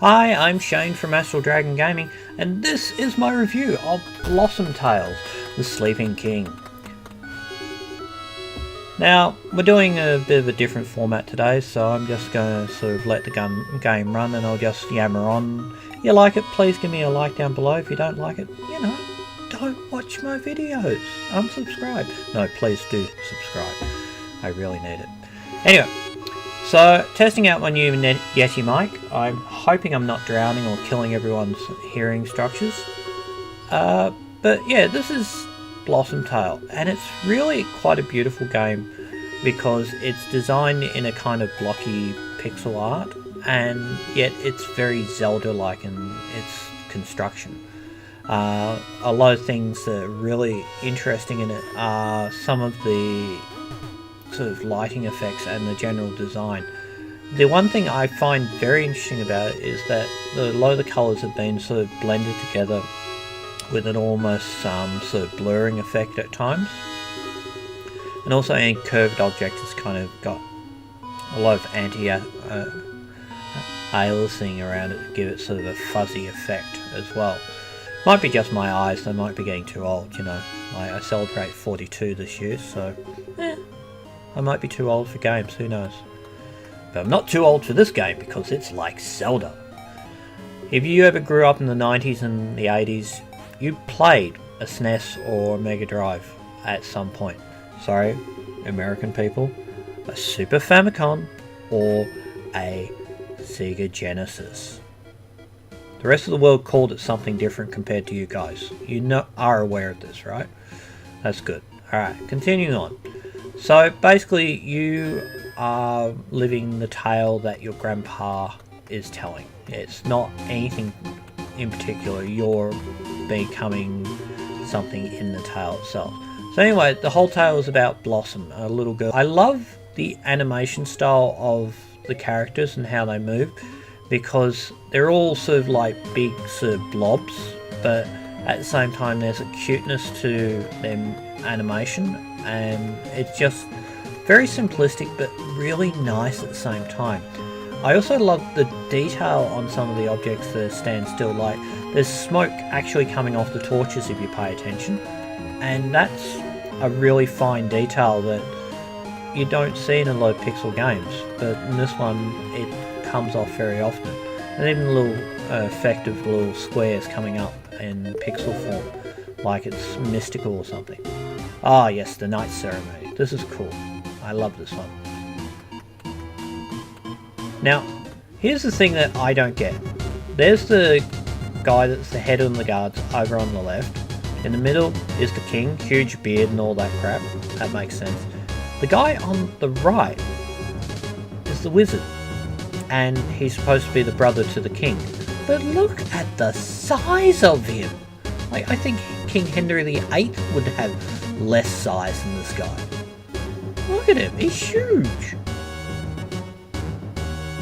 Hi, I'm Shane from Astral Dragon Gaming, and this is my review of Blossom Tales, the Sleeping King. Now, we're doing a bit of a different format today, so I'm just going to sort of let the game run and I'll just yammer on. If you like it, please give me a like down below. If you don't like it, you know, don't watch my videos. Unsubscribe. No, please do subscribe. I really need it. Anyway. So, testing out my new Yeti Mic. I'm hoping I'm not drowning or killing everyone's hearing structures. But yeah, this is Blossom Tale, and it's really quite a beautiful game because it's designed in a kind of blocky pixel art, and yet it's very Zelda-like in its construction. A lot of things that are really interesting in it are some of the sort of lighting effects and the general design. The one thing I find very interesting about it is that a lot of the colours have been sort of blended together with an almost sort of blurring effect at times, and also any curved object has kind of got a lot of anti-aliasing around it to give it sort of a fuzzy effect as well. Might be just my eyes, they might be getting too old, you know. I celebrate 42 this year, so I might be too old for games, who knows. But I'm not too old for this game because it's like Zelda. If you ever grew up in the 90s and the 80s, you played a SNES or a Mega Drive at some point. Sorry, American people. A Super Famicom or a Sega Genesis. The rest of the world called it something different compared to you guys. You are aware of this, right? That's good. Alright, continuing on. So basically you are living the tale that your grandpa is telling. It's not anything in particular, you're becoming something in the tale itself. So anyway, the whole tale is about Blossom, a little girl. I love the animation style of the characters and how they move, because they're all sort of like big sort of blobs, but at the same time there's a cuteness to them animation, and it's just very simplistic but really nice at the same time. I also love the detail on some of the objects that stand still, like there's smoke actually coming off the torches if you pay attention, and that's a really fine detail that you don't see in a lot of pixel games, but in this one it comes off very often. And even the little effect of little squares coming up in pixel form, like it's mystical or something. Ah yes, the night ceremony. This is cool. I love this one. Now, here's the thing that I don't get. There's the guy that's the head of the guards over on the left. In the middle is the king, huge beard and all that crap. That makes sense. The guy on the right is the wizard, and he's supposed to be the brother to the king. But look at the size of him! Like, I think King Henry VIII would have less size than this guy. Look at him, he's huge!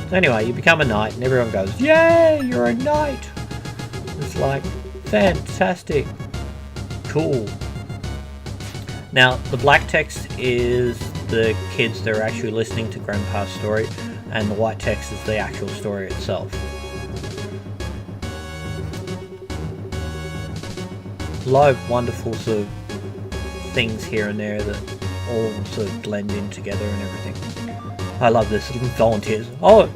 So anyway, you become a knight and everyone goes, yay, you're a knight! It's like, fantastic, cool. Now, the black text is the kids that are actually listening to Grandpa's story, and the white text is the actual story itself. A lot of wonderful sort of things here and there that all sort of blend in together and everything. I love this. Volunteers. Oh,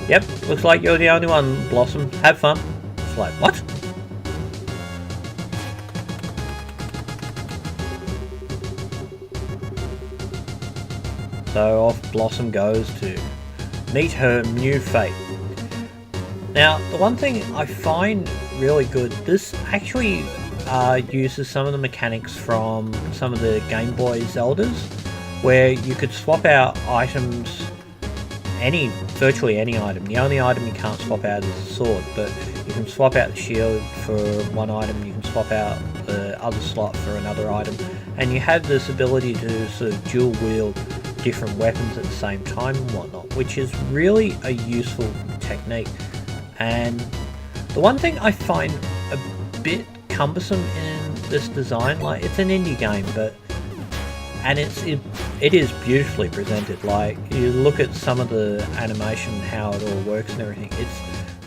yep, looks like you're the only one, Blossom. Have fun. It's like, what? So off Blossom goes to meet her new fate. Now, the one thing I find really good, this actually uses some of the mechanics from some of the Game Boy Zeldas, where you could swap out items, virtually any item. The only item you can't swap out is the sword, but you can swap out the shield for one item, you can swap out the other slot for another item, and you have this ability to sort of dual wield different weapons at the same time and whatnot, which is really a useful technique. And the one thing I find a bit cumbersome in this design, like, it's an indie game, and it is beautifully presented. Like, you look at some of the animation, how it all works and everything, it's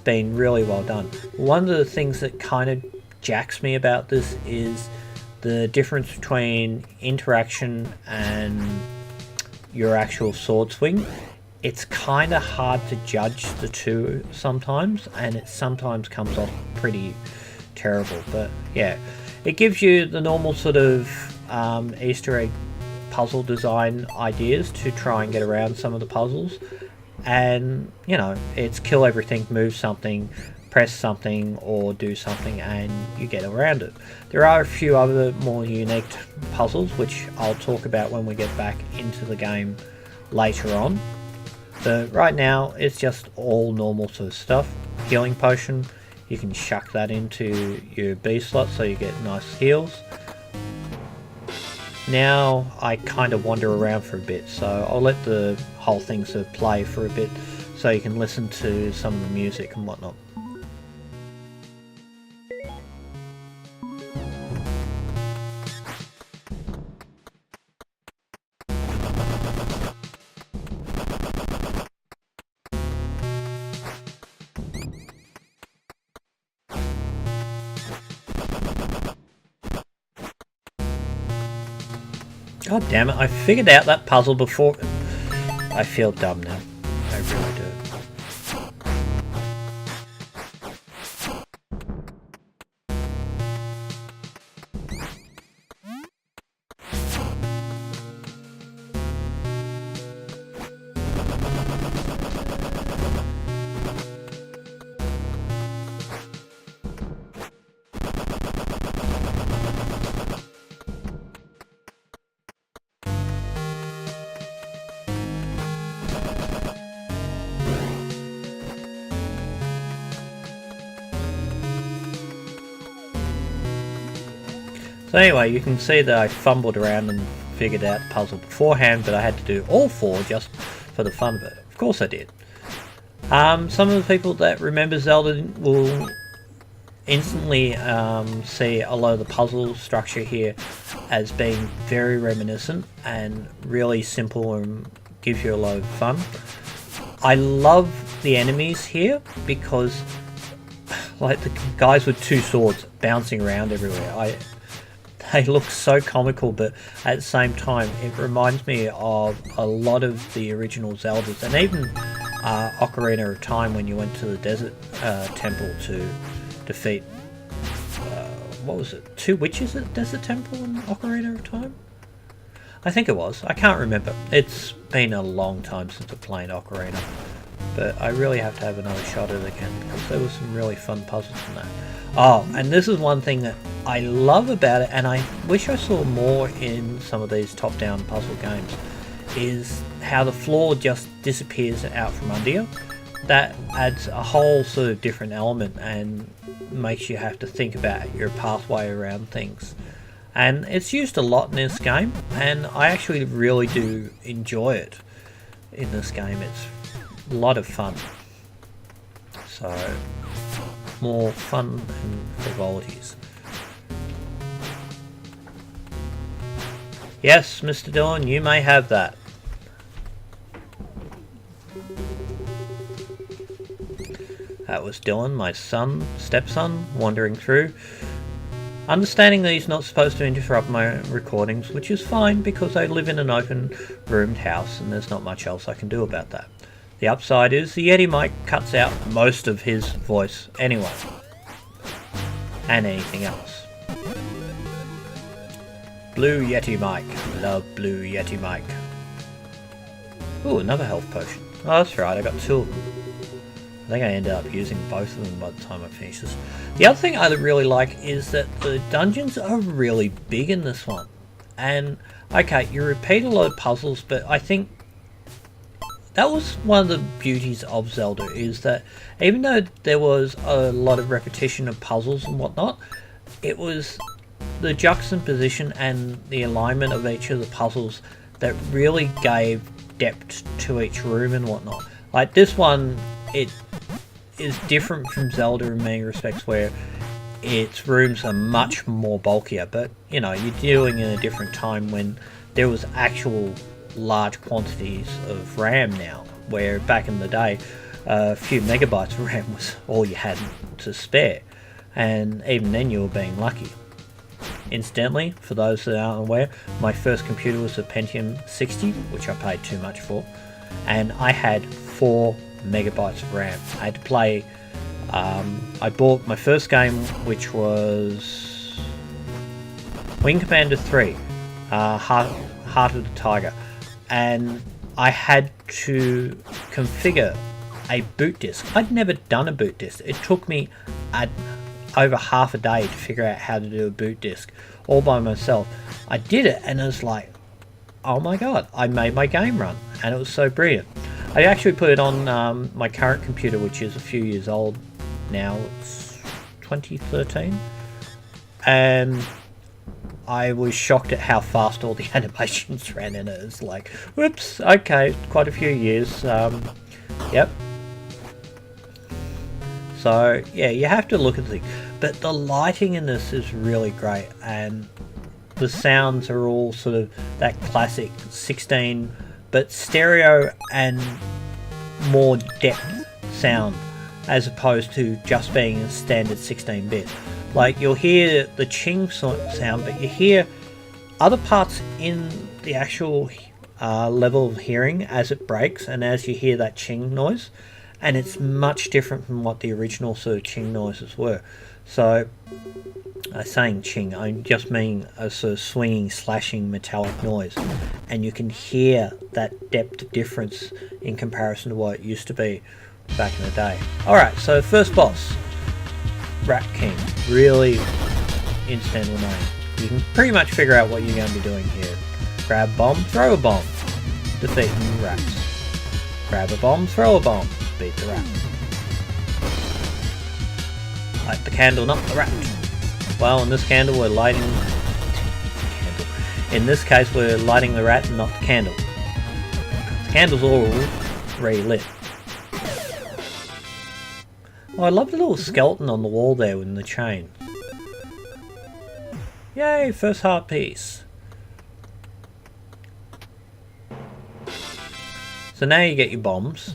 been really well done. One of the things that kind of jacks me about this is the difference between interaction and your actual sword swing. It's kind of hard to judge the two sometimes, and it sometimes comes off pretty terrible. But yeah, it gives you the normal sort of Easter egg puzzle design ideas to try and get around some of the puzzles. And you know, it's kill everything, move something, press something, or do something, and you get around it. There are a few other more unique puzzles which I'll talk about when we get back into the game later on. But right now it's just all normal sort of stuff. Healing potion, you can chuck that into your B slot so you get nice heals. Now I kind of wander around for a bit, so I'll let the whole thing sort of play for a bit so you can listen to some of the music and whatnot. God damn it, I figured out that puzzle before. I feel dumb now. I really do. So anyway, you can see that I fumbled around and figured out the puzzle beforehand, but I had to do all four just for the fun of it. Of course I did. Some of the people that remember Zelda will instantly see a lot of the puzzle structure here as being very reminiscent and really simple and gives you a lot of fun. I love the enemies here because like the guys with two swords bouncing around everywhere. They look so comical, but at the same time it reminds me of a lot of the original Zeldas, and even Ocarina of Time when you went to the desert temple to defeat what was it, two witches at Desert Temple in Ocarina of Time? I think it was. I can't remember. It's been a long time since I played Ocarina, but I really have to have another shot at it again because there was some really fun puzzles in that. Oh, and this is one thing that I love about it, and I wish I saw more in some of these top-down puzzle games, is how the floor just disappears out from under you. That adds a whole sort of different element and makes you have to think about your pathway around things. And it's used a lot in this game, and I actually really do enjoy it in this game. It's a lot of fun. So, more fun and frivolities. Yes, Mr. Dillon, you may have that. That was Dylan, my stepson, wandering through. Understanding that he's not supposed to interrupt my recordings, which is fine because I live in an open roomed house and there's not much else I can do about that. The upside is the Yeti Mic cuts out most of his voice anyway. And anything else. Blue Yeti Mic. Love Blue Yeti Mic. Ooh, another health potion. Oh, that's right, I got two of them. I think I ended up using both of them by the time I finish this. The other thing I really like is that the dungeons are really big in this one. And, okay, you repeat a lot of puzzles, but I think that was one of the beauties of Zelda, is that even though there was a lot of repetition of puzzles and whatnot, it was the juxtaposition and the alignment of each of the puzzles that really gave depth to each room and whatnot. Like this one, it is different from Zelda in many respects where its rooms are much more bulkier, but you know, you're dealing in a different time when there was actual large quantities of RAM now, where back in the day a few megabytes of RAM was all you had to spare, and even then you were being lucky. Incidentally, for those that aren't aware, my first computer was a Pentium 60, which I paid too much for, and I had 4 megabytes of RAM. I had to play, I bought my first game, which was Wing Commander 3, Heart of the Tiger, and I had to configure a boot disk. I'd never done a boot disk. It took me over half a day to figure out how to do a boot disk all by myself. I did it and it was like, oh my god, I made my game run, and it was so brilliant. I actually put it on my current computer, which is a few years old now. It's 2013, and I was shocked at how fast all the animations ran in it. It's like, whoops, okay, quite a few years. Yep. So yeah, you have to look at things, but the lighting in this is really great, and the sounds are all sort of that classic 16, but stereo and more depth sound, as opposed to just being a standard 16-bit. Like, you'll hear the ching sound, but you hear other parts in the actual level of hearing as it breaks, and as you hear that ching noise, and it's much different from what the original sort of ching noises were. So, saying ching, I just mean a sort of swinging, slashing, metallic noise, and you can hear that depth of difference in comparison to what it used to be back in the day. Alright, so first boss, Rat King, really incidental name. You can pretty much figure out what you're going to be doing here. Grab a bomb, throw a bomb, defeating rats. Grab a bomb, throw a bomb, beat the rat. Light the candle, not the rat. Well, in this candle we're lighting... In this case we're lighting the rat and not the candle. The candle's already lit. Oh, I love the little skeleton on the wall there with the chain. Yay, first heart piece. So now you get your bombs.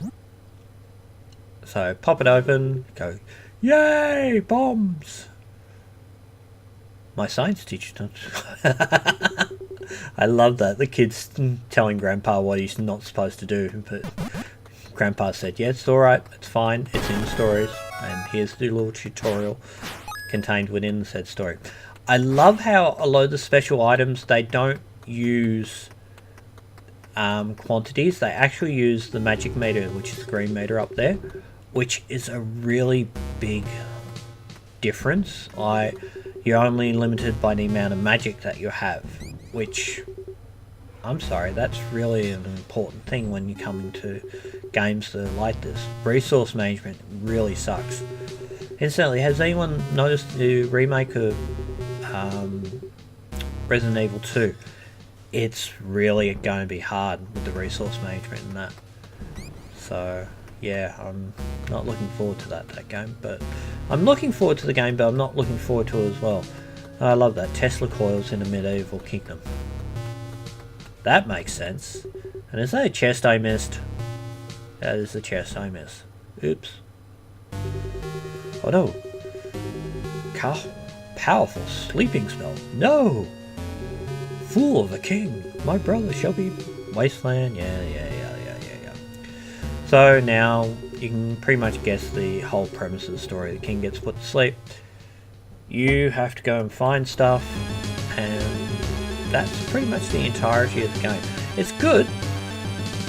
So pop it open, go, yay, bombs! My science teacher. I love that. The kid's telling Grandpa what he's not supposed to do, but Grandpa said, yeah, it's alright, it's fine, it's in the stories, and here's the little tutorial contained within the said story. I love how a lot of the special items, they don't use quantities, they actually use the magic meter, which is the green meter up there, which is a really big difference. You're only limited by the amount of magic that you have, which, I'm sorry, that's really an important thing when you come into games that are like this. Resource management really sucks. Incidentally, has anyone noticed the remake of Resident Evil 2? It's really going to be hard with the resource management and that. So yeah, I'm not looking forward to that game, but I'm looking forward to the game, but I'm not looking forward to it as well. I love that. Tesla coils in a medieval kingdom. That makes sense. And is that a chest I missed? That is the chest I missed. Oops. Oh no. Powerful sleeping spell. No! Fool of a king. My brother shall be wasteland. Yeah. So now you can pretty much guess the whole premise of the story. The king gets put to sleep. You have to go and find stuff, and that's pretty much the entirety of the game. It's good,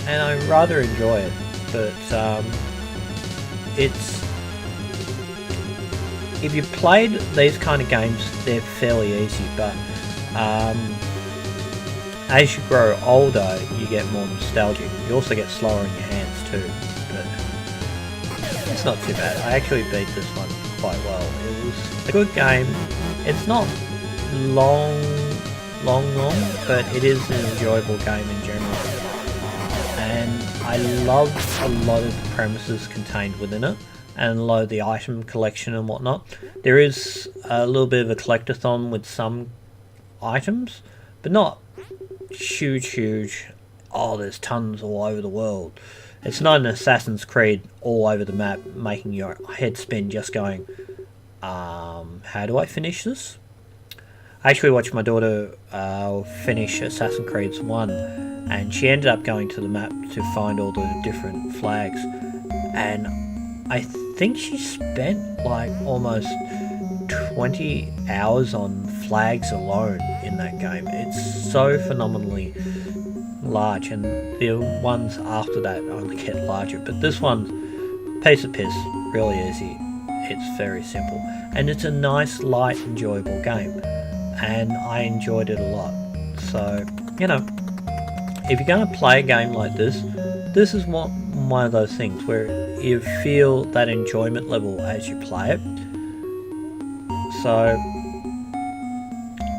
and I rather enjoy it, but it's... If you played these kind of games, they're fairly easy, but as you grow older, you get more nostalgic. You also get slower in your hands too, but it's not too bad. I actually beat this one quite well. It was a good game. It's not long, but it is an enjoyable game in general. And I love a lot of the premises contained within it, and a lot of the item collection and whatnot. There is a little bit of a collectathon with some items, but not huge. Oh, there's tons all over the world. It's not an Assassin's Creed all over the map, making your head spin, just going, how do I finish this? I actually watched my daughter finish Assassin's Creed 1, and she ended up going to the map to find all the different flags, and I think she spent like almost 20 hours on flags alone in that game. It's so phenomenally large, and the ones after that only get larger, but this one's piece of piss, really easy. It's very simple, and it's a nice, light, enjoyable game, and I enjoyed it a lot. So, you know, if you're going to play a game like this is one of those things where you feel that enjoyment level as you play it. So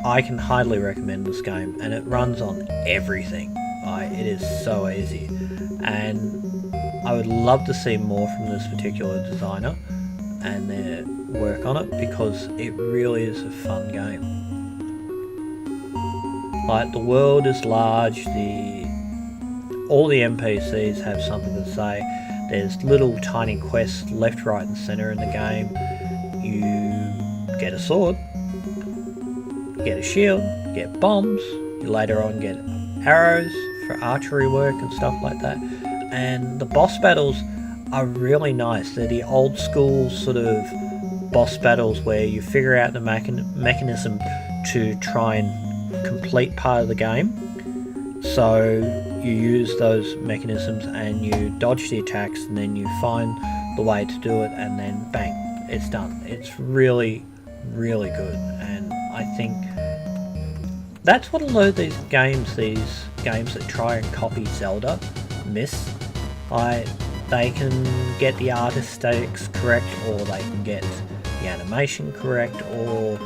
I can highly recommend this game, and it runs on everything. It is so easy, and I would love to see more from this particular designer and their work on it, because it really is a fun game. Like, the world is large, all the NPCs have something to say. There's little tiny quests left, right and centre in the game. You get a sword, you get a shield, you get bombs, you later on get arrows for archery work and stuff like that. And the boss battles are really nice. They're the old school sort of boss battles where you figure out the mechanism to try and complete part of the game. So you use those mechanisms and you dodge the attacks, and then you find the way to do it, and then bang, it's done. It's really, really good, and I think that's what a lot of these games that try and copy Zelda miss. They can get the art aesthetics correct, or they can get the animation correct, or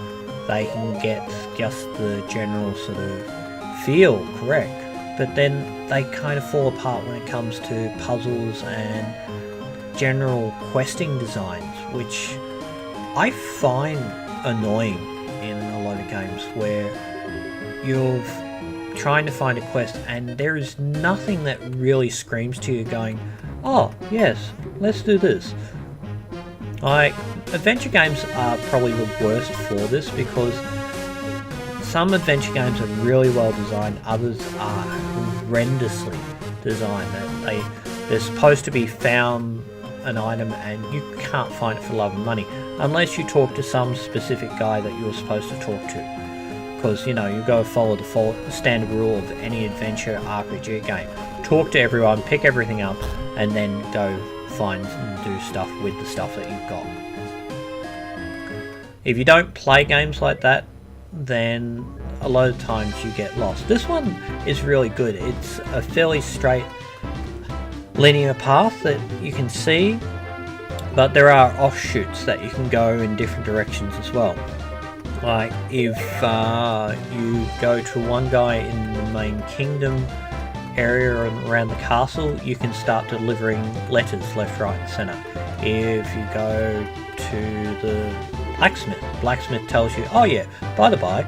they can get just the general sort of feel correct, but then they kind of fall apart when it comes to puzzles and general questing designs, which I find annoying in a lot of games, where you're trying to find a quest and there is nothing that really screams to you going, oh yes, let's do this. Like, adventure games are probably the worst for this, because some adventure games are really well designed, others are horrendously designed. That they're supposed to be found an item and you can't find it for love and money, unless you talk to some specific guy that you were supposed to talk to. Because, you know, you go follow the standard rule of any adventure RPG game. Talk to everyone, pick everything up, and then go find and do stuff with the stuff that you've got. If you don't play games like that, then a lot of times you get lost. This one is really good. It's a fairly straight linear path that you can see, but there are offshoots that you can go in different directions as well. Like, if you go to one guy in the main kingdom area around the castle, you can start delivering letters left, right and centre. If you go to the blacksmith tells you, oh yeah, by the by,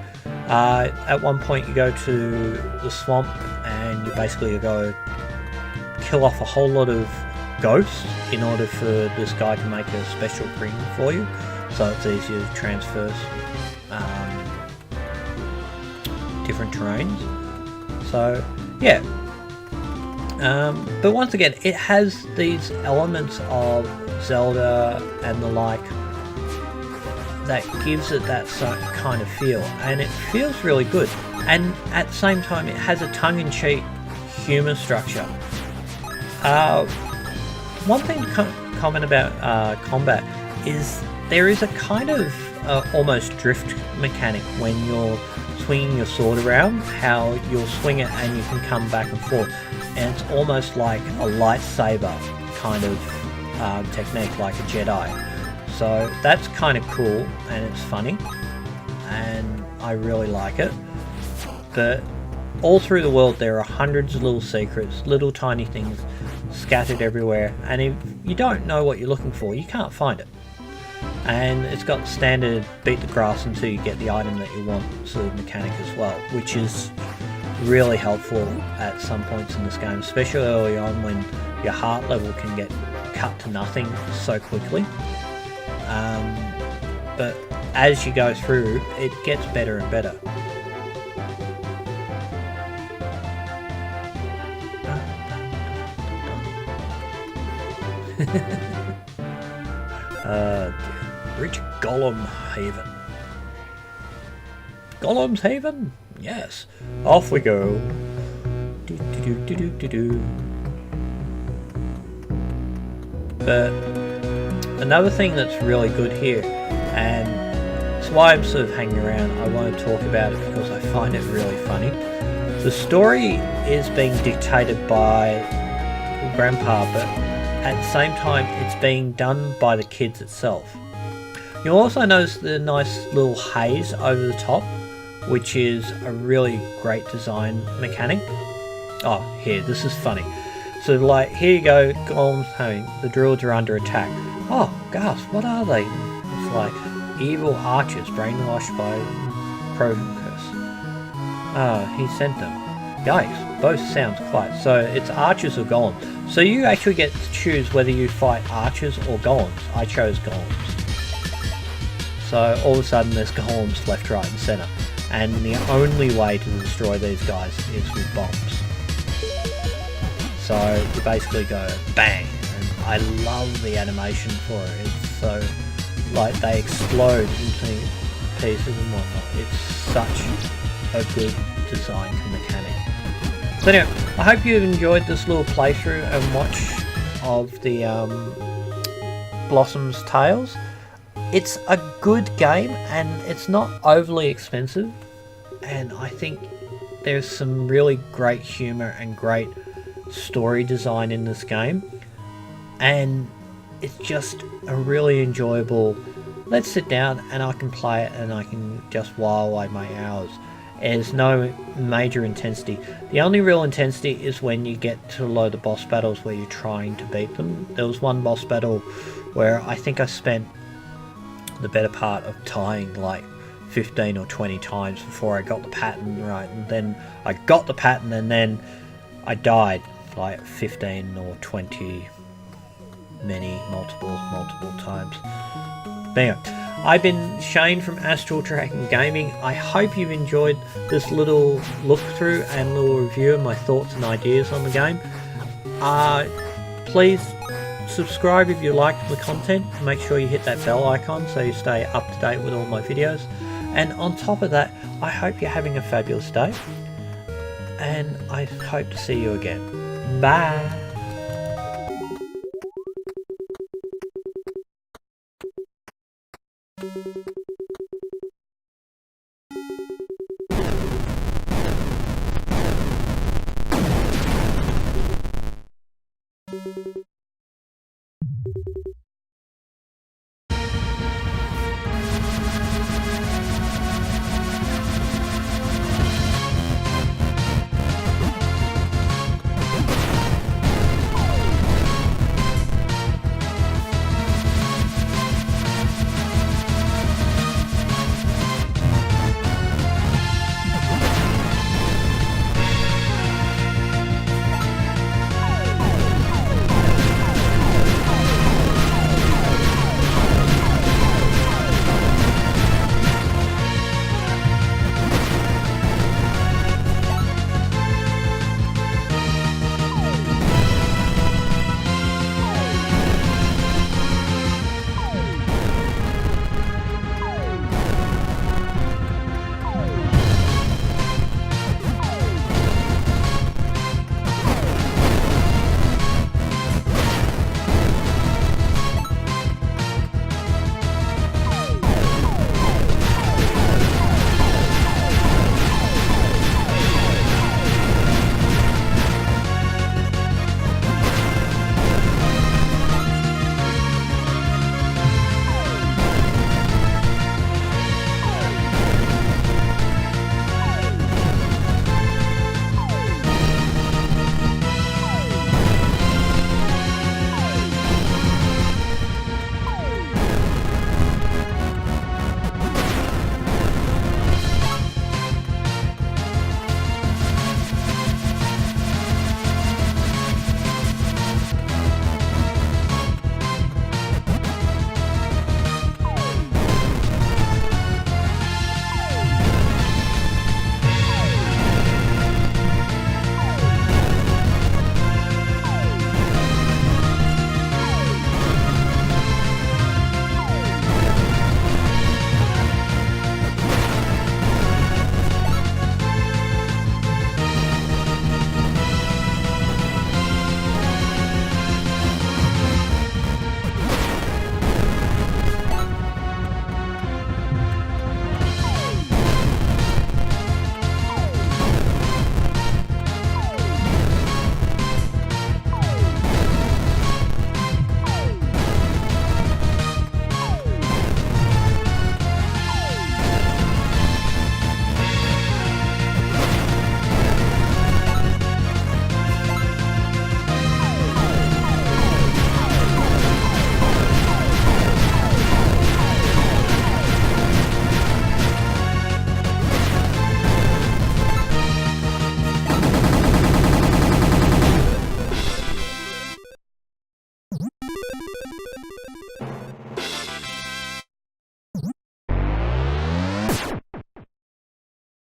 at one point you go to the swamp and you basically go kill off a whole lot of ghosts in order for this guy to make a special ring for you, so it's easier to transfer different terrains. So yeah, but once again, it has these elements of Zelda and the like that gives it that kind of feel, and it feels really good, and at the same time it has a tongue-in-cheek humour structure. One thing to comment about combat is there is a kind of almost drift mechanic when you're swinging your sword around, how you'll swing it and you can come back and forth, and it's almost like a lightsaber kind of technique, like a Jedi. So that's kind of cool, and it's funny, and I really like it. But all through the world there are hundreds of little secrets, little tiny things scattered everywhere, and if you don't know what you're looking for, you can't find it. And it's got the standard beat the grass until you get the item that you want sort of mechanic as well, which is really helpful at some points in this game, especially early on when your heart level can get cut to nothing so quickly. But as you go through, it gets better and better. Reach Golem Haven. Golem's Haven? Yes. Off we go. But another thing that's really good here, and it's why I'm sort of hanging around, I want to talk about it because I find it really funny. The story is being dictated by Grandpa, but at the same time it's being done by the kids itself. You'll also notice the nice little haze over the top, which is a really great design mechanic. Oh, here, this is funny. So like, here you go, Golem's Home, the druids are under attack. Oh, gasp, what are they? It's like evil archers brainwashed by Procus. He sent them. Yikes, both sounds quite. So it's archers or golems. So you actually get to choose whether you fight archers or golems. I chose golems. So all of a sudden there's golems left, right and centre. And the only way to destroy these guys is with bombs. So you basically go bang, and I love the animation for it. It's so, like, they explode into pieces and whatnot. It's such a good design mechanic. So anyway, I hope you've enjoyed this little playthrough and watch of the Blossom's Tales. It's a good game and it's not overly expensive, and I think there's some really great humour and great story design in this game, and it's just a really enjoyable, let's sit down and I can play it and I can just while away my hours. There's no major intensity. The only real intensity is when you get to a load of boss battles where you're trying to beat them. There was one boss battle where I think I spent the better part of dying like 15 or 20 times before I got the pattern right, and then I got the pattern and then I died like 15 or 20 multiple times. But anyway, I've been Shane from Astral Tracking Gaming. I hope you've enjoyed this little look through and little review of my thoughts and ideas on the game. Please subscribe if you liked the content. Make sure you hit that bell icon so you stay up to date with all my videos. And on top of that, I hope you're having a fabulous day, and I hope to see you again. Bye!